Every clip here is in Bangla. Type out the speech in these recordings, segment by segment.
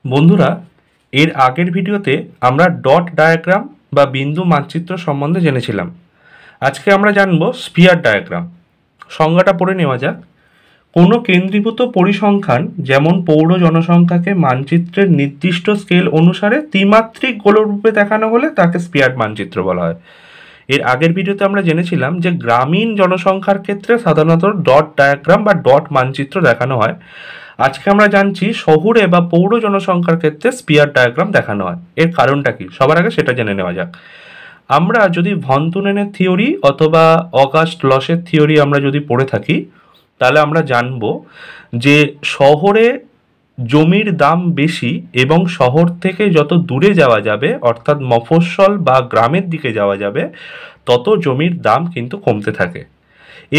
বন্ধুরা, এর আগের ভিডিওতে আমরা ডট ডায়াগ্রাম বা বিন্দু মানচিত্র সম্বন্ধে জেনেছিলাম। আজকে আমরা জানব স্ফিয়ার ডায়াগ্রাম। সংজ্ঞাটা পড়ে নেওয়া যাক। কোনো কেন্দ্রীভূত পরিসংখ্যান, যেমন পৌর জনসংখ্যাকে মানচিত্রের নির্দিষ্ট স্কেল অনুসারে ত্রিমাত্রিক গোলরূপে দেখানো হলে তাকে স্ফিয়ার মানচিত্র বলা হয়। এর আগের ভিডিওতে আমরা জেনেছিলাম যে গ্রামীণ জনসংখ্যার ক্ষেত্রে সাধারণত ডট ডায়াগ্রাম বা ডট মানচিত্র দেখানো হয়। আজকে আমরা জানছি শহুরে বা পৌর জনসংখ্যার ক্ষেত্রে স্পিয়ার ডায়াগ্রাম দেখানো হয়। এর কারণটা কি, সবার আগে সেটা জেনে নেওয়া যাক। আমরা যদি ভন তুনেনের থিওরি অথবা অগাস্ট লসের থিওরি আমরা যদি পড়ে থাকি, তাহলে আমরা জানব যে শহরে জমির দাম বেশি এবং শহর থেকে যত দূরে যাওয়া যাবে, অর্থাৎ মফস্বল বা গ্রামের দিকে যাওয়া যাবে, তত জমির দাম কিন্তু কমতে থাকে।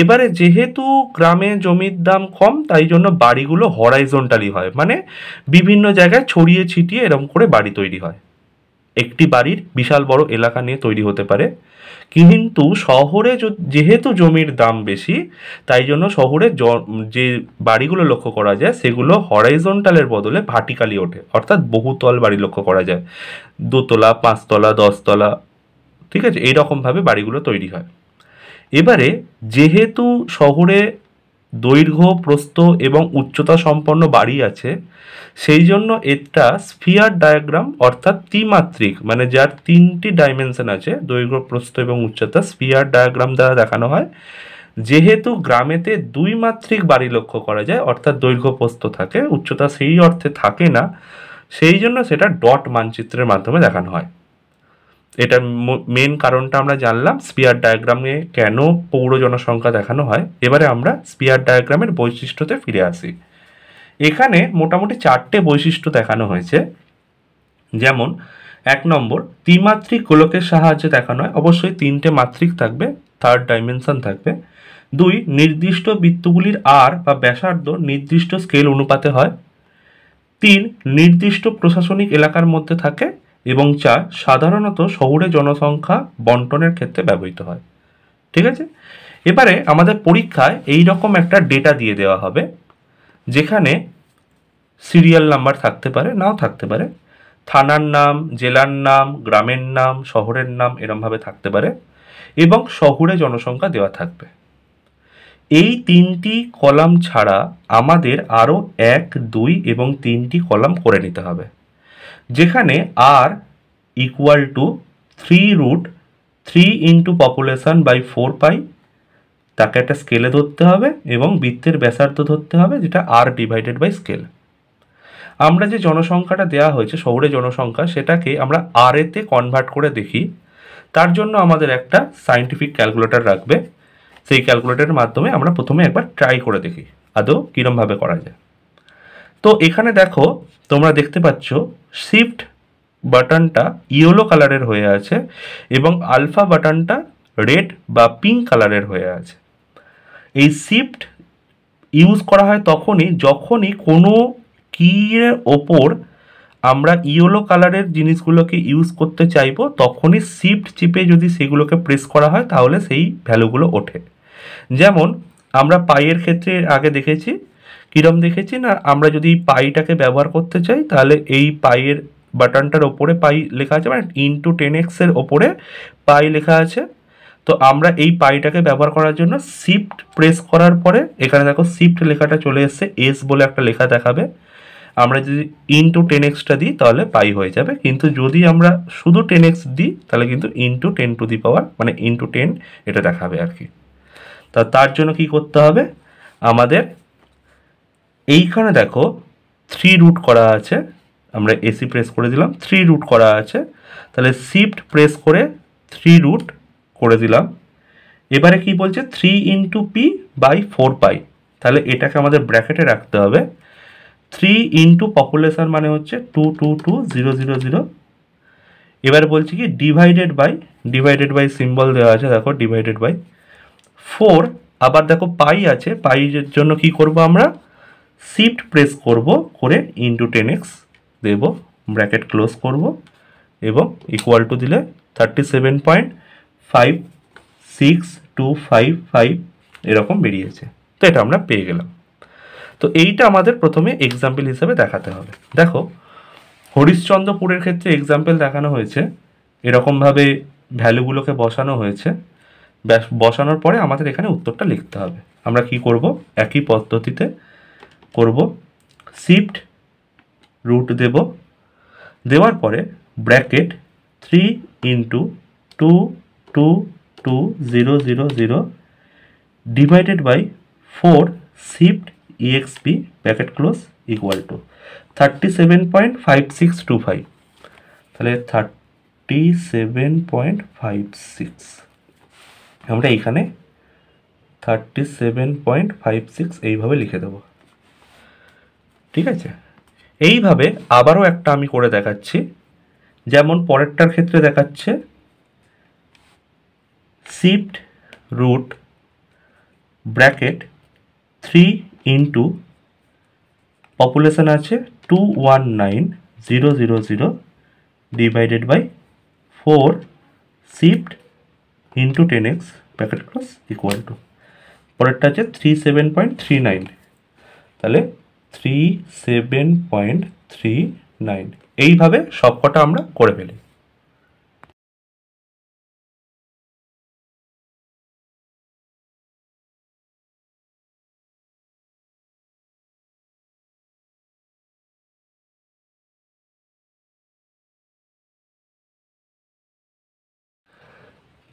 এবারে যেহেতু গ্রামে জমির দাম কম, তাই জন্য বাড়িগুলো হরাইজন্টালি হয়, মানে বিভিন্ন জায়গায় ছড়িয়ে ছিটিয়ে এরকম করে বাড়ি তৈরি হয়। একটি বাড়ির বিশাল বড় এলাকা নিয়ে তৈরি হতে পারে। কিন্তু শহরে যেহেতু জমির দাম বেশি, তাই জন্য শহরে যে বাড়িগুলো লক্ষ্য করা যায় সেগুলো হরাইজন্টালের বদলে ভার্টিক্যালি ওঠে, অর্থাৎ বহুতল বাড়ি লক্ষ্য করা যায়, দোতলা, পাঁচতলা, দশতলা, ঠিক আছে, এইরকমভাবে বাড়িগুলো তৈরি হয়। এবারে যেহেতু শহরে দৈর্ঘ্য, প্রস্থ এবং উচ্চতা সম্পন্ন বাড়ি আছে, সেই জন্য এটা স্ফিয়ার ডায়াগ্রাম অর্থাৎ ত্রিমাত্রিক, মানে যার তিনটি ডাইমেনশন আছে, দৈর্ঘ্য, প্রস্থ এবং উচ্চতা, স্ফিয়ার ডায়াগ্রাম দ্বারা দেখানো হয়। যেহেতু গ্রামেতে দুই মাত্রিক বাড়ি লক্ষ্য করা যায়, অর্থাৎ দৈর্ঘ্য, প্রস্থ থাকে, উচ্চতা সেই অর্থে থাকে না, সেই জন্য সেটা ডট মানচিত্রের মাধ্যমে দেখানো হয়। এটা মেন কারণটা আমরা জানলাম স্পিয়ার ডায়াগ্রামে কেন পৌর জনসংখ্যা দেখানো হয়। এবারে আমরা স্পিয়ার ডায়াগ্রামের বৈশিষ্ট্যতে ফিরে আসি। এখানে মোটামুটি চারটে বৈশিষ্ট্য দেখানো হয়েছে। যেমন 1 নম্বর, ত্রিমাত্রিক গোলকের সাহায্যে দেখানো হয়, অবশ্যই তিনটে মাত্রিক থাকবে, থার্ড ডাইমেনশন থাকবে। 2, নির্দিষ্ট বৃত্তগুলির আর বা ব্যাসার্ধ নির্দিষ্ট স্কেল অনুপাতে হয়। 3, নির্দিষ্ট প্রশাসনিক এলাকার মধ্যে থাকে। এবং 4, সাধারণত শহুরে জনসংখ্যা বন্টনের ক্ষেত্রে ব্যবহৃত হয়। ঠিক আছে, এবারে আমাদের পরীক্ষায় এই রকম একটা ডেটা দিয়ে দেওয়া হবে, যেখানে সিরিয়াল নাম্বার থাকতে পারে, নাও থাকতে পারে, থানার নাম, জেলার নাম, গ্রামের নাম, শহরের নাম এরমভাবে থাকতে পারে, এবং শহুরে জনসংখ্যা দেওয়া থাকবে। এই তিনটি কলাম ছাড়া আমাদের আরও 1, 2 এবং 3টি কলাম করে নিতে হবে, যেখানে আর equal to 3√3 into population by 4π, তাকে একটা স্কেলে ধরতে হবে, এবং বৃত্তের ব্যাসার্ধ ধরতে হবে, যেটা আর ডিভাইডেড বাই স্কেল। আমরা যে জনসংখ্যাটা দেওয়া হয়েছে শহুরে জনসংখ্যা, সেটাকে আমরা আর এতে কনভার্ট করে দেখি। তার জন্য আমাদের একটা সায়েন্টিফিক ক্যালকুলেটর রাখবে। সেই ক্যালকুলেটরের মাধ্যমে আমরা প্রথমে একবার ট্রাই করে দেখি আদৌ কীরমভাবে করা যায়। তো এখানে দেখো, তোমরা দেখতে পাচ্ছ শিফট বাটনটা ইয়েলো কালারের হয়ে আছে এবং আলফা বাটনটা রেড বা পিঙ্ক কালারের হয়ে আছে। এই শিফট ইউজ করা হয় যখনই কোনো কির ওপর আমরা ইয়েলো কালারের জিনিসগুলোকে ইউজ করতে চাইবো, তখনই শিফট চিপে যদি সেগুলোকে প্রেস করা হয় তাহলে সেই ভ্যালুগুলো ওঠে। যেমন আমরা পাইয়ের ক্ষেত্রে আগে দেখেছি, কিরম দেখেছি না, আমরা যদি পাইটাকে ব্যবহার করতে চাই তাহলে এই পাইয়ের বাটনটার ওপরে পাই লেখা আছে, মানে ইন্টু 10x এর ওপরে পাই লেখা আছে। তো আমরা এই পাইটাকে ব্যবহার করার জন্য শিফট প্রেস করার পরে এখানে দেখো শিফট লেখাটা চলে এসছে, এস বলে একটা লেখা দেখাবে। আমরা যদি ইন্টু 10xটা দিই তাহলে পাই হয়ে যাবে, কিন্তু যদি আমরা শুধু 10x দিই তাহলে কিন্তু ইন্টু 10⁻, মানে ইন্টু 10 এটা দেখাবে আর কি। তার জন্য কি করতে হবে, আমাদের এইখানে দেখো 3 করা আছে, আমরা এসি প্রেস করে দিলাম, 3 করা আছে, তাহলে শিফট প্রেস করে 3 করে দিলাম। এবারে কি বলছে 3 ইন্টু পি বাই 4π, তাহলে এটাকে আমাদের ব্র্যাকেটে রাখতে হবে। 3 ইন্টু পপুলেশন মানে হচ্ছে 222,000। এবার বলছি কি ডিভাইডেড বাই সিম্বল দেওয়া আছে, দেখো ডিভাইডেড বাই 4, আবার দেখো পাই আছে, পাইয়ের জন্য কি করব, আমরা শিফট প্রেস করব করে ইন্টু 10x দেব, ব্র্যাকেট ক্লোজ করব এবং ইকুয়াল টু দিলে 37.56255 এরকম বেরিয়েছে। তো এটা আমরা পেয়ে গেলাম। তো এইটা আমাদের প্রথমে এক্সাম্পল হিসেবে দেখাতে হবে। দেখো হরিশ্চন্দ্রপুরের ক্ষেত্রে এক্সাম্পল দেখানো হয়েছে, এরকমভাবে ভ্যালুগুলোকে বসানো হয়েছে। ব্যাস, বসানোর পরে আমাদের এখানে উত্তরটা লিখতে হবে। আমরা কি করব, একই পদ্ধতিতে করব। শিফট রুট দেব, দেওয়ার পরে bracket 3 into 22200 divided by 4 shift EXP bracket close equal to 37.5625। তাহলে 37.56 আমরা এখানে 37.56 এইভাবে লিখে দেব। ঠিক আছে, এইভাবে আবারও একটা আমি করে দেখাচ্ছি, যেমন পরেরটার ক্ষেত্রে দেখাচ্ছে shift root bracket 3 into population আছে 219000 divided by 4 shift into 10x bracket close equal to, পরেরটা আছে 37.39, তাহলে 37.39। এইভাবে সবকটা আমরা করে ফেলি।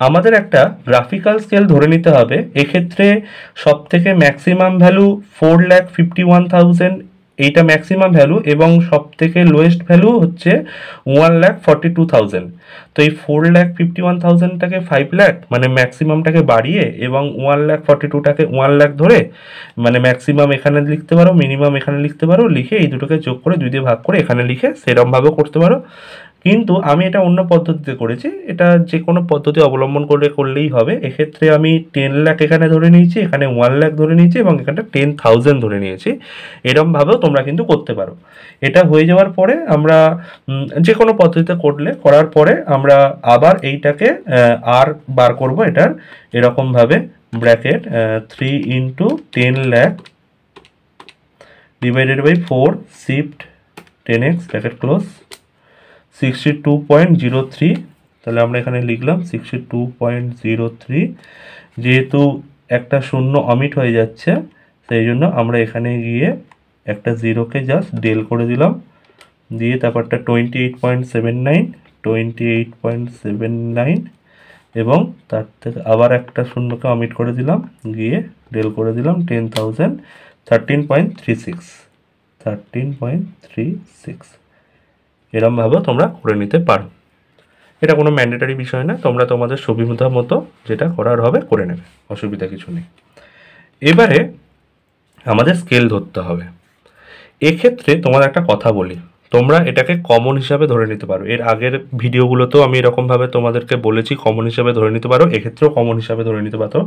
আমাদের একটা গ্রাফিক্যাল স্কেল ধরে নিতে হবে। এক্ষেত্রে সব থেকে ম্যাক্সিমাম ভ্যালু 4,51,000, এইটা ম্যাক্সিমাম ভ্যালু, এবং সব থেকে লোয়েস্ট ভ্যালু হচ্ছে 1,42,000। তো এই 4,51,000টাকে 5 লাখ মানে ম্যাক্সিমামটাকে বাড়িয়ে, এবং 1,42,000টাকে 1 লাখ ধরে, মানে ম্যাক্সিমাম এখানে লিখতে পারো, মিনিমাম এখানে লিখতে পারো, লিখে এই দুটোকে যোগ করে 2 দিয়ে ভাগ করে এখানে লিখে সেরমভাবেও করতে পারো। কিন্তু আমি এটা অন্য পদ্ধতিতে করেছি, এটা যে কোনো পদ্ধতি অবলম্বন করলেই হবে। এক্ষেত্রে আমি 10 লাখ এখানে ধরে নিয়েছি, এখানে 1 লাখ ধরে নিয়েছি, এবং এখানটা 10,000 ধরে নিয়েছি। এরমভাবেও তোমরা কিন্তু করতে পারো। এটা হয়ে যাওয়ার পরে আমরা যে কোনো পদ্ধতিতে করার পরে আমরা আবার এইটাকে আর বার করব এটার, এরকমভাবে bracket 3 into 10 lakh divided by 4 shift 10x bracket close 62.03। তাহলে আমরা এখানে লিখলাম 62.03। যেহেতু একটা শূন্য অমিট হয়ে যাচ্ছে, সেই জন্য আমরা এখানে গিয়ে একটা জিরোকে জাস্ট ডেল করে দিলাম, দিয়ে তারপরটা 28.79 এবং তার থেকে আবার একটা শূন্যকে অমিট করে দিলাম, গিয়ে ডেল করে দিলাম 10,000, 13.36। এরমভাবেও তোমরা করে নিতে পারো। এটা কোনো ম্যান্ডেটারি বিষয় না, তোমরা তোমাদের সুবিধা মতো যেটা করার হবে করে নেবে, অসুবিধা কিছু নেই। এবারে আমাদের স্কেল ধরতে হবে। এক্ষেত্রে তোমার একটা কথা বলি, তোমরা এটাকে কমন হিসাবে ধরে নিতে পারো। এর আগের ভিডিওগুলোতেও আমি এরকমভাবে তোমাদেরকে বলেছি কমন হিসাবে ধরে নিতে পারো, এক্ষেত্রেও কমন হিসাবে ধরে নিতে পারো।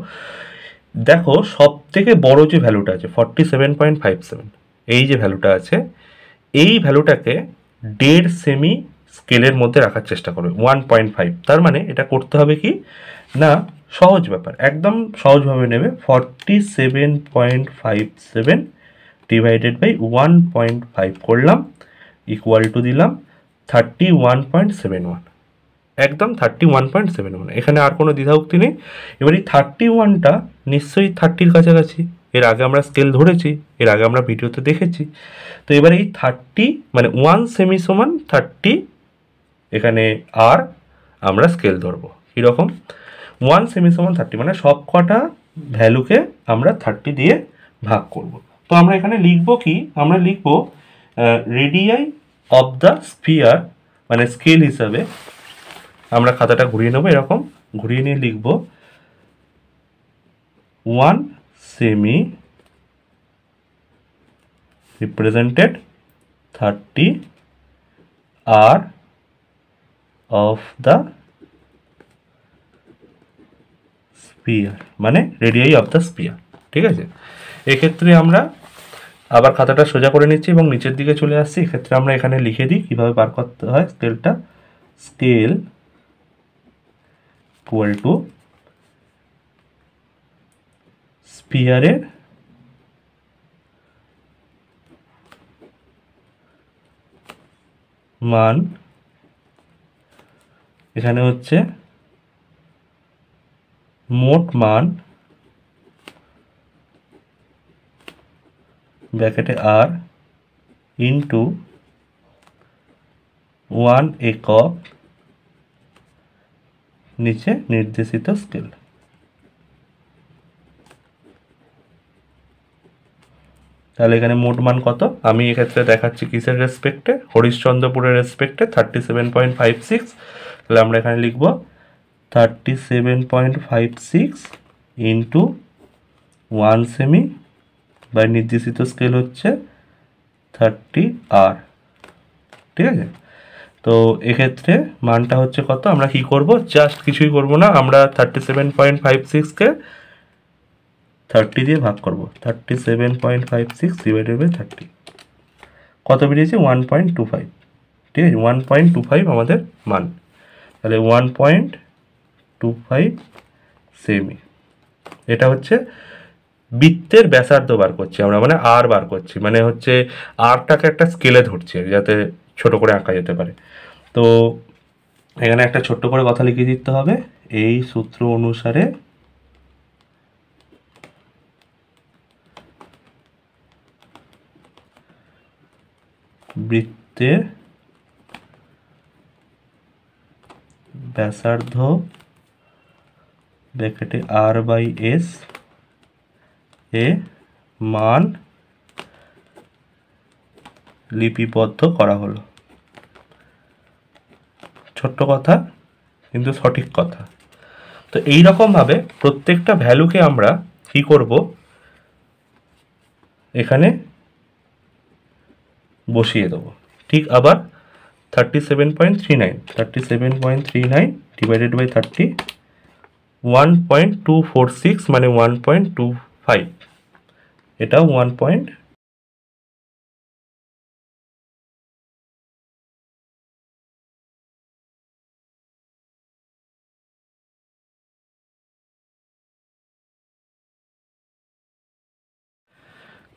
দেখো, সব থেকে বড় যে ভ্যালুটা আছে 47.57, এই যে ভ্যালুটা আছে, এই ভ্যালুটাকে 1.5 সেমি স্কেলের মধ্যে রাখার চেষ্টা করবে, 1.5। তার মানে এটা করতে হবে কি না, সহজ ব্যাপার, একদম সহজভাবে নেবে। 47.57 ডিভাইডেড বাই 1.5 করলাম, ইকুয়াল টু দিলাম 31.71, একদম 31.71। এখানে আর কোনো দ্বিধাউক্তি নেই। এবার এই 31টা নিশ্চয়ই 30-র কাছাকাছি, এর আগে আমরা স্কেল ধরেছি, এর আগে আমরা ভিডিওতে দেখেছি। তো এবার এই 30 মানে 1 সেমি সমান 30, এখানে আর আমরা স্কেল ধরবো কীরকম, 1 সেমি সমান 30, মানে সব কটা ভ্যালুকে আমরা 30 দিয়ে ভাগ করব। তো আমরা এখানে লিখব কি, আমরা লিখব রেডিয়াই অফ দ্য স্ফিয়ার, মানে স্কেল হিসাবে আমরা খাতাটা ঘুরিয়ে নেবো, এরকম ঘুরিয়ে নিয়ে লিখব 1 semi represented 30 r of the sphere, মানে রেডিয়াই অফ দ্য স্পিয়ার। ঠিক আছে, এক্ষেত্রে আমরা আবার খাতাটা সোজা করে নিচ্ছি এবং নিচের দিকে চলে আসছি। এক্ষেত্রে আমরা এখানে লিখে দিই কীভাবে বার করতে হয় স্কেলটা। স্কেল ইকুয়াল টু স্পিয়ারের মান এখানে হচ্ছে মোট মান ব্র্যাকেটে আর ইন্টু 1 একক নিচে নির্দেশিত স্কেল। তাহলে এখানে মোট মান কত, আমি এক্ষেত্রে দেখাচ্ছি কিসের রেসপেক্টে, হরিশ্চন্দ্রপুরের রেসপেক্টে 37.56। তাহলে আমরা এখানে লিখব 37.56 ইন্টু 1 সেমি বাই নির্দেশিত স্কেল হচ্ছে 30R। ঠিক আছে, তো এক্ষেত্রে মানটা হচ্ছে কত, আমরা কি করব, জাস্ট কিছুই করব না, আমরা 37.56কে 30 দিয়ে ভাগ করব। 37.56 ডিভাইডেড বাই 30 কত বেরিয়েছে, 1.25। ঠিক আছে, 1.25 আমাদের মান। তাহলে 1.25 সেমি, এটা হচ্ছে বৃত্তের ব্যাসার্ধ বার করছি আমরা, মানে আর বার করছি, মানে হচ্ছে আরটাকে একটা স্কেলে ধরছি যাতে ছোট করে আঁকা যেতে পারে। তো এখানে একটা ছোট্ট করে কথা লিখে দিতে হবে, এই সূত্র অনুসারে বৃত্তের ব্যাসার্ধ ব্র্যাকেটে আর বাই এস এ মান লিপিবদ্ধ করা হলো। ছোট্ট কথা কিন্তু সঠিক কথা। তো এই রকমভাবে প্রত্যেকটা ভ্যালুকে আমরা কি করব, এখানে বসিয়ে দেবো। ঠিক আবার 37.39 ডিভাইডেড বাই 30 1.246 মানে 1.25, এটাও 1.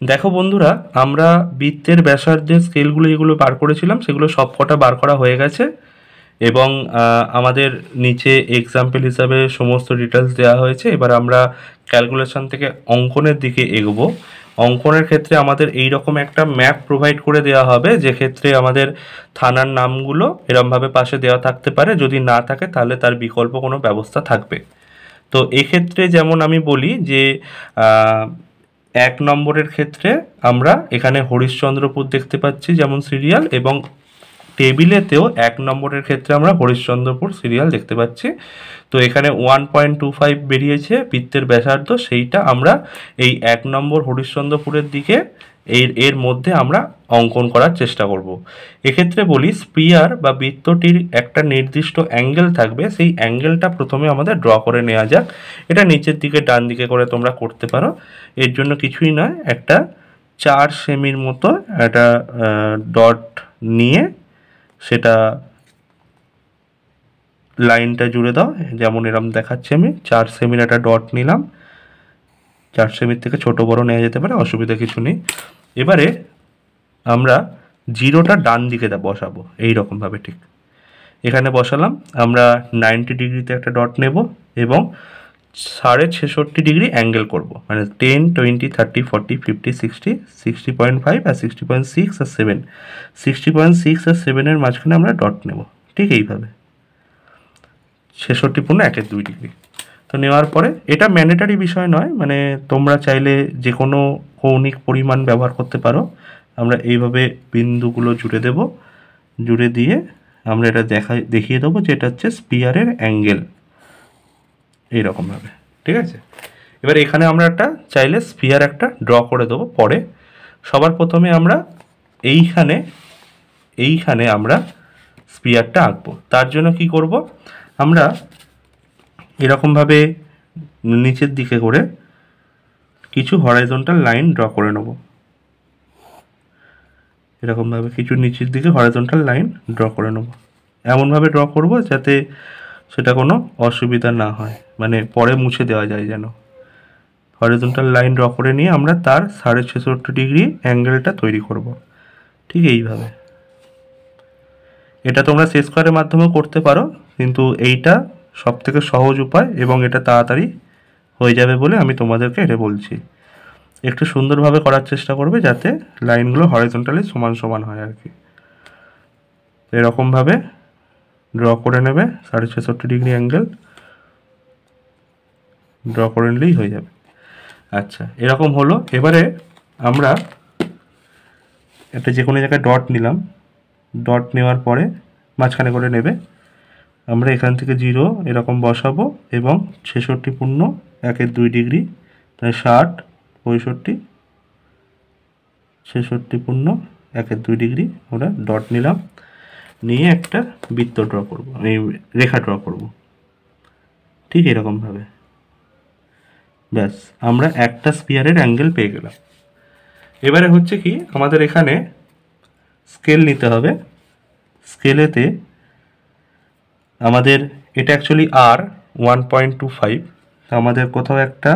দেখো বন্ধুরা, আমরা বৃত্তের ব্যাসার্ধের স্কেলগুলো যেগুলো বার করেছিলাম সেগুলো সব কটা বার করা হয়ে গেছে, এবং আমাদের নিচে এক্সাম্পল হিসাবে সমস্ত ডিটেলস দেওয়া হয়েছে। এবার আমরা ক্যালকুলেশন থেকে অঙ্কনের দিকে এগোবো। অঙ্কনের ক্ষেত্রে আমাদের এই রকম একটা ম্যাপ প্রোভাইড করে দেওয়া হবে, যে ক্ষেত্রে আমাদের থানার নামগুলো এরমভাবে পাশে দেওয়া থাকতে পারে, যদি না থাকে তাহলে তার বিকল্প কোনো ব্যবস্থা থাকবে। তো এক্ষেত্রে যেমন আমি বলি যে 1 নম্বরের ক্ষেত্রে আমরা এখানে হরিশ্চন্দ্রপুর দেখতে পাচ্ছি যেমন সিরিয়াল, এবং টেবিলেতেও 1 নম্বরের ক্ষেত্রে আমরা হরিশ্চন্দ্রপুর সিরিয়াল দেখতে পাচ্ছি। তো এখানে 1.25 বেরিয়েছে বৃত্তের ব্যাসার্ধ, সেইটা আমরা এই 1 নম্বর হরিশ্চন্দ্রপুরের দিকে এর মধ্যে আমরা অঙ্কন করার চেষ্টা করব। এক্ষেত্রে বলি, স্পিয়ার বা বৃত্তটির একটা নির্দিষ্ট অ্যাঙ্গেল থাকবে, সেই অ্যাঙ্গেলটা প্রথমে আমাদের ড্র করে নেওয়া যাক। এটা নিচের দিকে ডান দিকে করে তোমরা করতে পারো। এর জন্য কিছুই নয়, একটা 4 সেমির মতো একটা ডট নিয়ে সেটা লাইনটা জুড়ে দাও, যেমন এরম দেখাচ্ছি আমি। 4 সেমির একটা ডট নিলাম, 4 সেমির থেকে ছোট বড় নেওয়া যেতে পারে, অসুবিধা কিছু নেই। এবারে আমরা জিরোটা ডান দিকে বসাবো এইরকমভাবে, ঠিক এখানে বসালাম। আমরা 90 ডিগ্রিতে একটা ডট নেব এবং 66.5 ডিগ্রি অ্যাঙ্গেল করব, মানে 10, 20, 30, 40, 50, 60, 60.5 আর 60.6 আর 7, 60.6 আর 7-এর মাঝখানে আমরা ডট নেব, ঠিক এইভাবে 66.1 ডিগ্রি। তো নেওয়ার পরে এটা ম্যান্ডেটারি বিষয় নয়, মানে তোমরা চাইলে যে কোনো কৌণিক পরিমাণ ব্যবহার করতে পারো। আমরা এইভাবে বিন্দুগুলো জুড়ে দেব, জুড়ে দিয়ে আমরা এটা দেখিয়ে দেবো যে এটা হচ্ছে স্পিয়ারের অ্যাঙ্গেল, এইরকমভাবে। ঠিক আছে, এবার এখানে আমরা একটা চাইলে স্পিয়ার একটা ড্র করে দেবো পরে। সবার প্রথমে আমরা এইখানে আমরা স্পিয়ারটা আঁকবো। তার জন্য কি করব, আমরা এরকমভাবে নিচের দিকে করে কিছু হরাইজন্টাল লাইন ড্র করে নেব, এরকমভাবে কিছু নিচের দিকে হরাইজন্টাল লাইন ড্র করে নেব। এমনভাবে ড্র করব যাতে সেটা কোনো অসুবিধা না হয়, মানে পরে মুছে দেওয়া যায় যেন। হরিজন্টাল লাইন ড্র করে নিয়ে আমরা তার 66.5 ডিগ্রি অ্যাঙ্গেলটা তৈরি করব, ঠিক এইভাবে। এটা তোমরা সেট স্কোয়ারের মাধ্যমেও করতে পারো, কিন্তু এইটা সব থেকে সহজ উপায় এবং এটা তাড়াতাড়ি হয়ে যাবে বলে আমি তোমাদেরকে এটা বলছি। একটু সুন্দরভাবে করার চেষ্টা করবে যাতে লাইনগুলো হরিজন্টালি সমান সমান হয় আর কি। এরকমভাবে ড্র করে নেবে 6.65 ডিগ্রি অ্যাঙ্গেল ড্র করে নিলেই হয়ে যাবে। আচ্ছা, এরকম হলো। এবারে আমরা একটা যে কোনো জায়গায় ডট নিলাম, ডট নেওয়ার পরে মাঝখানে করে নেবে। আমরা এখান থেকে 0 এরকম বসাবো এবং 66 পূর্ণ 1/2 ডিগ্রি, তাই 60, 65, 66 পূর্ণ 1/2 ডিগ্রি আমরা ডট নিলাম, নিয়ে একটা বৃত্ত ড্র করবো, এই রেখা ড্র করব ঠিক এরকমভাবে। ব্যাস, আমরা একটা স্পিয়ারের অ্যাঙ্গেল পেয়ে গেলাম। এবারে হচ্ছে কি, আমাদের এখানে স্কেল নিতে হবে। স্কেলেতে আমাদের এটা অ্যাকচুয়ালি আর 1.25, আমাদের কোথাও একটা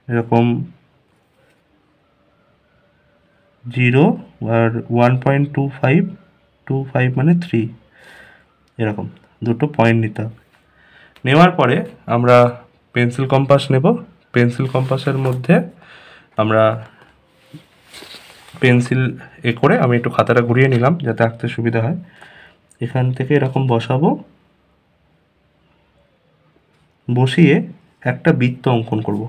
এরকম 0 আর 1.25 মানে 3, এরকম দুটো পয়েন্ট নিতে হবে। নেওয়ার পরে আমরা পেন্সিল কম্পাস নেব। পেন্সিল কম্পাসের মধ্যে আমরা পেন্সিল করে আমি একটু খাতাটা ঘুরিয়ে নিলাম যাতে আঁকতে সুবিধা হয়। এখান থেকে এরকম বসাবো, বসিয়ে একটা বৃত্ত অঙ্কন করব।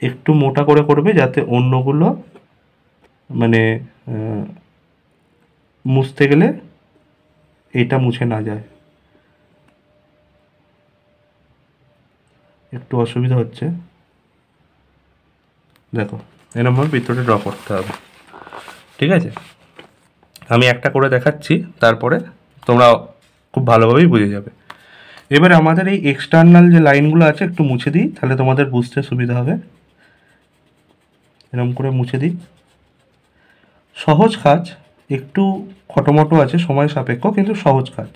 একটু মোটা করে করবে যাতে অন্যগুলো মানে মুছতে গেলে এটা মুছে না যায়। একটু অসুবিধা হচ্ছে, দেখো এরকমভাবে বৃত্তটা ড্র করতে হবে। ঠিক আছে, আমি একটা করে দেখাচ্ছি, তারপরে তোমরা খুব ভালোভাবেই বুঝে যাবে। এবারে আমাদের এই এক্সটার্নাল যে লাইনগুলো আছে একটু মুছে দিই, তাহলে তোমাদের বুঝতে সুবিধা হবে। এরকম করে মুছে দিই। সহজ কাজ, একটু খটোমটো আছে, সময় সাপেক্ষ, কিন্তু সহজ কাজ।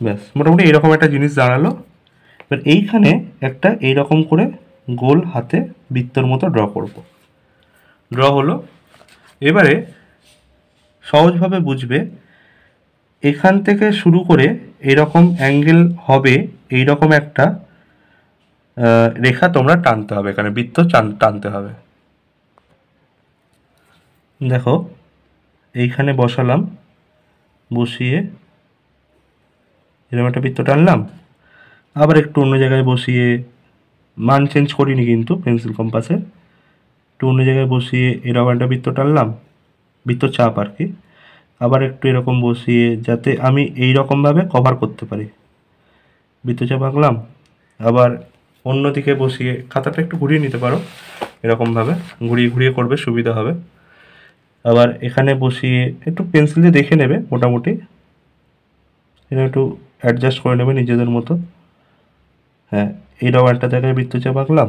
ব্যাস, মোটামুটি এইরকম একটা জিনিস দাঁড়ালো। এবার এইখানে একটা এইরকম করে গোল হাতে বৃত্তর মতো ড্র করব। ড্র হলো। এবারে সহজভাবে বুঝবে, এখান থেকে শুরু করে এরকম অ্যাঙ্গেল হবে, এইরকম একটা রেখা তোমরা টানতে হবে, এখানে বৃত্ত টানতে হবে। দেখো এইখানে বসালাম, বসিয়ে এরকম একটা বৃত্ত টানলাম, আবার একটু অন্য জায়গায় বসিয়ে, মান চেঞ্জ করিনি কিন্তু পেন্সিল কম্পাসে, একটু অন্য জায়গায় বসিয়ে এরকম একটা বৃত্ত টানলাম, বৃত্ত চাপ আর কি, আবার একটু এরকম বসিয়ে যাতে আমি এই রকমভাবে কভার করতে পারি, বৃত্তচাপ আঁকলাম। আবার অন্যদিকে বসিয়ে খাতাটা একটু ঘুরিয়ে নিতে পারো, এরকমভাবে ঘুরিয়ে ঘুরিয়ে করবে, সুবিধা হবে। আবার এখানে বসিয়ে একটু পেন্সিল দিয়ে দেখে নেবে, মোটামুটি এটা একটু অ্যাডজাস্ট করে নেবে নিজেদের মতো। হ্যাঁ, এইরকম একটা জায়গায় বৃত্তচাপ আঁকলাম,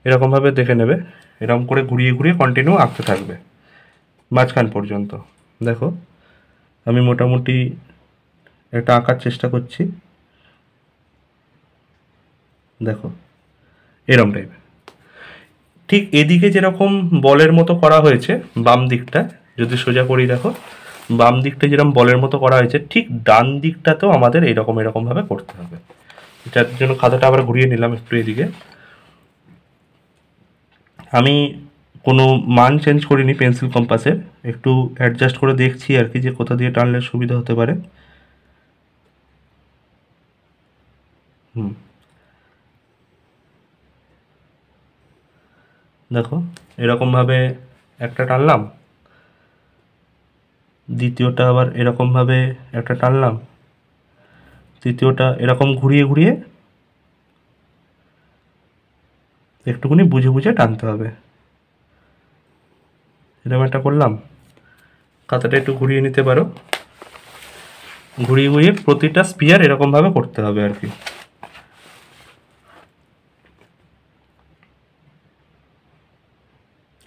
এরকমভাবে দেখে নেবে। এরকম করে ঘুরিয়ে ঘুরিয়ে কন্টিনিউ আঁকতে থাকবে মাঝখান পর্যন্ত। দেখো আমি মোটামুটি একটা আঁকার চেষ্টা করছি, দেখো এরকম টাইপের। ঠিক এদিকে যেরকম বলের মতো করা হয়েছে, বাম দিকটা যদি সোজা করি, দেখো বাম দিকটা যেরকম বলের মতো করা হয়েছে, ঠিক ডান দিকটাতেও আমাদের এরকমভাবে করতে হবে। এটার জন্য খাতাটা আবার ঘুরিয়ে নিলাম একটু এদিকে। আমি কোনো মান চেঞ্জ করিনি পেন্সিল কম্পাসের, একটু অ্যাডজাস্ট করে দেখছি আর কি যে কোথা দিয়ে টানলে সুবিধা হতে পারে। দেখো এরকমভাবে একটা টানলাম, দ্বিতীয়টা আবার এরকমভাবে একটা টানলাম, তৃতীয়টা এরকম ঘুরিয়ে ঘুরিয়ে একটুখানি বুঝে বুঝে টানতে হবে। এরকম একটা করলাম, খাতাটা একটু ঘুরিয়ে নিতে পারো, ঘুরিয়ে ঘুরিয়ে প্রতিটা স্পিয়ার এরকমভাবে করতে হবে আর কি।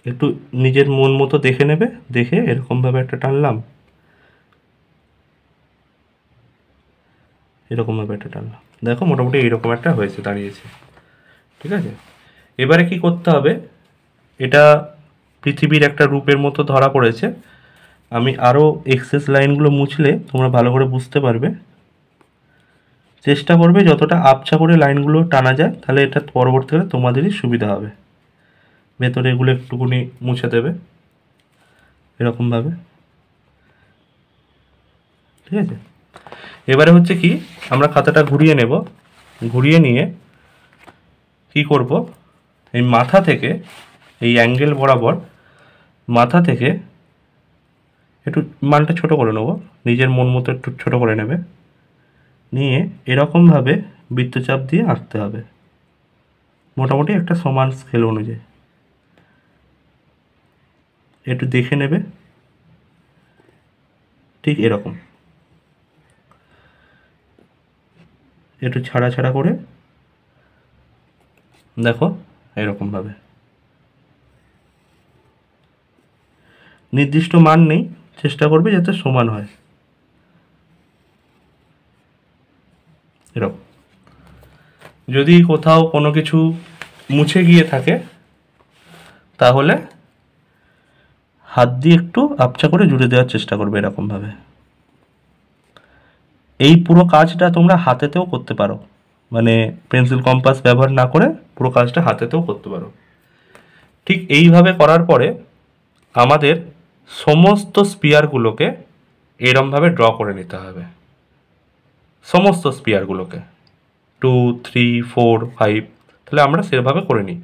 একটু নিজের মন মতো দেখে নেবে, দেখে এরকমভাবে একটা টানলাম, এরকমভাবে একটা টানলাম। দেখো মোটামুটি এইরকম একটা হয়েছে, দাঁড়িয়েছে। ঠিক আছে, এবারে কি করতে হবে, এটা পৃথিবীর একটা রূপের মতো ধরা পড়েছে, আমি আরও এক্সেস লাইনগুলো মুছলে তোমরা ভালো করে বুঝতে পারবে। চেষ্টা করবে যতটা আবছা করে লাইনগুলো টানা যায়, তাহলে এটা পরবর্তীকালে তোমাদেরই সুবিধা হবে। ভেতরে এগুলো একটুকুনি মুছে দেবে এরকমভাবে, ঠিক আছে। এবারে হচ্ছে কি, আমরা খাতাটা ঘুরিয়ে নেব। ঘুরিয়ে নিয়ে কি করব, এই মাথা থেকে, এই অ্যাঙ্গেল বরাবর মাথা থেকে একটু মানটা ছোট করে নেব, নিজের মন মতো একটু ছোট করে নেবে, নিয়ে এরকমভাবে বৃত্তচাপ দিয়ে আঁকতে হবে, মোটামুটি একটা সমান স্কেল অনুযায়ী। একটু দেখে নেবে, ঠিক এরকম একটু ছাড়া ছাড়া করে দেখো, এরকমভাবে। নির্দিষ্ট মান নেই, চেষ্টা করবে যাতে সমান হয়, এরকম। যদি কোথাও কোনো কিছু মুছে গিয়ে থাকে তাহলে হাত দিয়ে একটু আবছা করে জুড়ে দেওয়ার চেষ্টা করবে এরকমভাবে। এই পুরো কাজটা তোমরা হাতেতেও করতে পারো, মানে পেন্সিল কম্পাস ব্যবহার না করে পুরো কাজটা হাতেতেও করতে পারো। ঠিক এইভাবে করার পরে আমাদের সমস্ত স্পিয়ারগুলোকে এরমভাবে ড্র করে নিতে হবে, সমস্ত স্পিয়ারগুলোকে 2, 3, 4, 5, তাহলে আমরা সেভাবে করে নিই।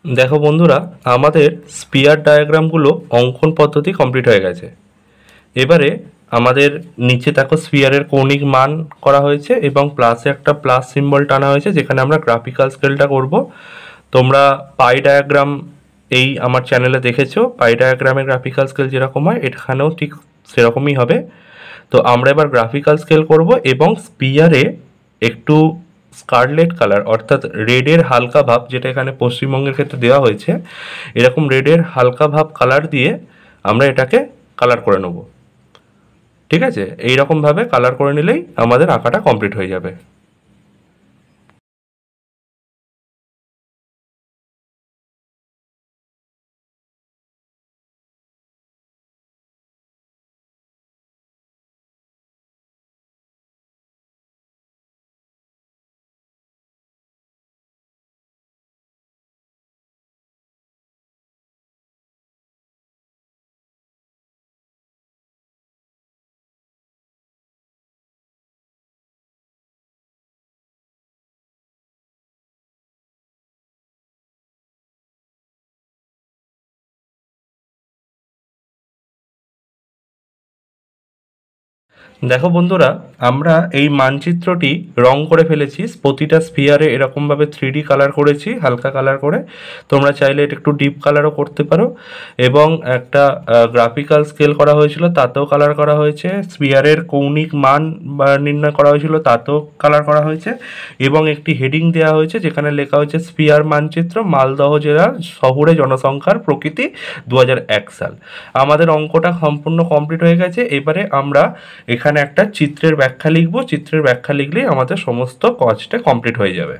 দেখো বন্ধুরা, আমাদের স্পিয়ার ডায়াগ্রামগুলো অঙ্কন পদ্ধতি কমপ্লিট হয়ে গেছে। এবারে আমাদের নিচে দেখো স্পিয়ারের কৌণিক মান করা হয়েছে এবং প্লাসে একটা প্লাস সিম্বল টানা হয়েছে, যেখানে আমরা গ্রাফিক্যাল স্কেলটা করব। তোমরা পাই ডায়াগ্রাম এই আমার চ্যানেলে দেখেছো, পাই ডায়াগ্রামের গ্রাফিক্যাল স্কেল যেরকম হয় এখানেও ঠিক সেরকমই হবে। তো আমরা এবার গ্রাফিক্যাল স্কেল করব এবং স্পিয়ারে একটু স্কারলেট কালার, অর্থাৎ রেডের হালকা ভাব, যেটা এখানে পশ্চিমবঙ্গের ক্ষেত্রে দেওয়া হয়েছে, এরকম রেডের হালকা ভাব কালার দিয়ে আমরা এটাকে কালার করে নেব, ঠিক আছে। এইরকমভাবে কালার করে নিলেই আমাদের আঁকাটা কমপ্লিট হয়ে যাবে। দেখো বন্ধুরা, আমরা এই মানচিত্রটি রং করে ফেলেছি, প্রতিটা স্পিয়ারে এরকমভাবে 3D কালার করেছি, হালকা কালার করে। তোমরা চাইলে এটা একটু ডিপ কালারও করতে পারো, এবং একটা গ্রাফিক্যাল স্কেল করা হয়েছিল তাতেও কালার করা হয়েছে, স্পিয়ারের কৌণিক মান বা নির্ণয় করা হয়েছিল তাতেও কালার করা হয়েছে, এবং একটি হেডিং দেওয়া হয়েছে যেখানে লেখা হয়েছে স্পিয়ার মানচিত্র মালদহ জেলার শহুরে জনসংখ্যার প্রকৃতি 2001 সাল। আমাদের অঙ্কটা সম্পূর্ণ কমপ্লিট হয়ে গেছে। এবারে আমরা এখানে একটা চিত্রের ব্যাখ্যা লিখব, চিত্রের ব্যাখ্যা লিখলেই আমাদের সমস্ত কাজটা কমপ্লিট হয়ে যাবে।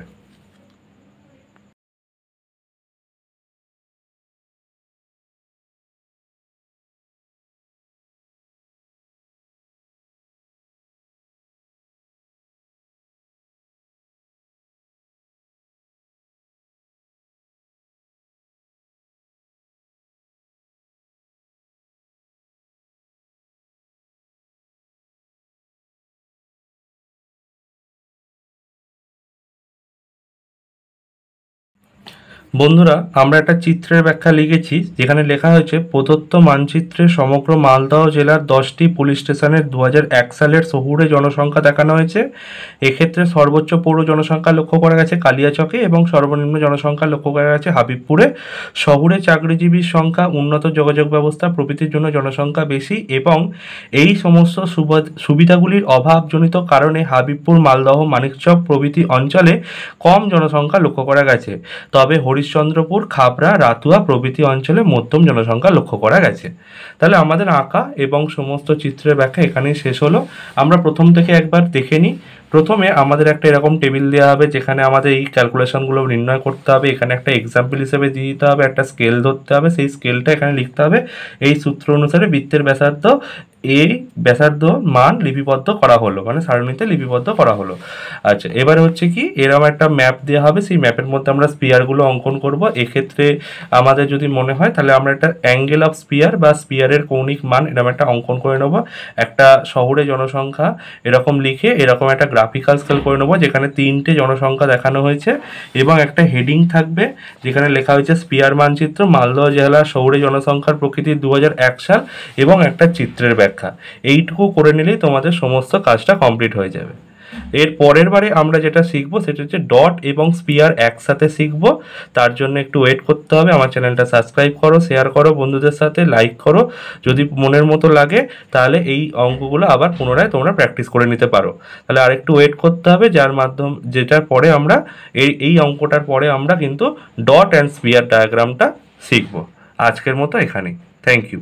বন্ধুরা, আমরা একটা চিত্রের ব্যাখ্যা লিখেছি, যেখানে লেখা হয়েছে প্রদত্ত মানচিত্রে সমগ্র মালদহ জেলার 10টি পুলিশ স্টেশনের 2001 সালের শহুরে জনসংখ্যা দেখানো হয়েছে। এক্ষেত্রে সর্বোচ্চ পৌর জনসংখ্যা লক্ষ্য করা গেছে কালিয়াচকে এবং সর্বনিম্ন জনসংখ্যা লক্ষ্য করা গেছে হাবিবপুরে। শহুরে চাকরিজীবীর সংখ্যা, উন্নত যোগাযোগ ব্যবস্থা প্রভৃতির জন্য জনসংখ্যা বেশি এবং এই সমস্ত সুবিধাগুলির অভাবজনিত কারণে হাবিবপুর, মালদহ, মানিকচক প্রভৃতি অঞ্চলে কম জনসংখ্যা লক্ষ্য করা গেছে। তবে হরিশ্চন্দ্রপুর, খাবড়া, রাতুয়া প্রভৃতি অঞ্চলে মধ্যম জনসংখ্যা লক্ষ্য করা গেছে। তাহলে আমাদের আঁকা এবং সমস্ত চিত্রের ব্যাখ্যা এখানেই শেষ হলো। আমরা প্রথম থেকে একবার দেখে নিই। প্রথমে আমাদের একটা এরকম টেবিল দেওয়া হবে, যেখানে আমাদের এই ক্যালকুলেশনগুলো নির্ণয় করতে হবে। এখানে একটা এক্সাম্পল হিসেবে দিয়ে দিতে হবে, একটা স্কেল ধরতে হবে, সেই স্কেলটা এখানে লিখতে হবে। এই সূত্র অনুসারে বৃত্তের ব্যাসার্ধ এই ব্যাসার্ধ মান লিপিবদ্ধ করা হলো, মানে সারণীতে লিপিবদ্ধ করা হলো। আচ্ছা, এবারে হচ্ছে কি, এরকম একটা ম্যাপ দেওয়া হবে, সেই ম্যাপের মধ্যে আমরা স্পিয়ারগুলো অঙ্কন করব। এক্ষেত্রে আমাদের যদি মনে হয় তাহলে আমরা একটা অ্যাঙ্গেল অফ স্পিয়ার বা স্পিয়ারের কৌণিক মান এরকম একটা অঙ্কন করে নেব। একটা শহুরে জনসংখ্যা এরকম লিখে এরকম একটা গ্রাফিক্যাল স্কেল করে নেব, যেখানে 3টে জনসংখ্যা দেখানো হয়েছে এবং একটা হেডিং থাকবে যেখানে লেখা হয়েছে স্পিয়ার মানচিত্র মালদহ জেলার শহুরে জনসংখ্যার প্রকৃতি 2001 সাল এবং একটা চিত্রের ব্যাখ্যা। এইটুকু করে নিলেই তোমাদের সমস্ত কাজটা কমপ্লিট হয়ে যাবে। এর পরের বারে আমরা যেটা শিখবো সেটা হচ্ছে ডট এবং স্পিয়ার একসাথে শিখবো। তার জন্য একটু ওয়েট করতে হবে। আমার চ্যানেলটা সাবস্ক্রাইব করো, শেয়ার করো বন্ধুদের সাথে, লাইক করো। যদি মনের মতো লাগে তাহলে এই অঙ্কগুলো আবার পুনরায় তোমরা প্র্যাকটিস করে নিতে পারো। তাহলে আরেকটু ওয়েট করতে হবে, যেটার পরে আমরা এই অঙ্কটার পরে আমরা কিন্তু ডট অ্যান্ড স্পিয়ার ডায়াগ্রামটা শিখবো। আজকের মতো এখানেই। Thank you.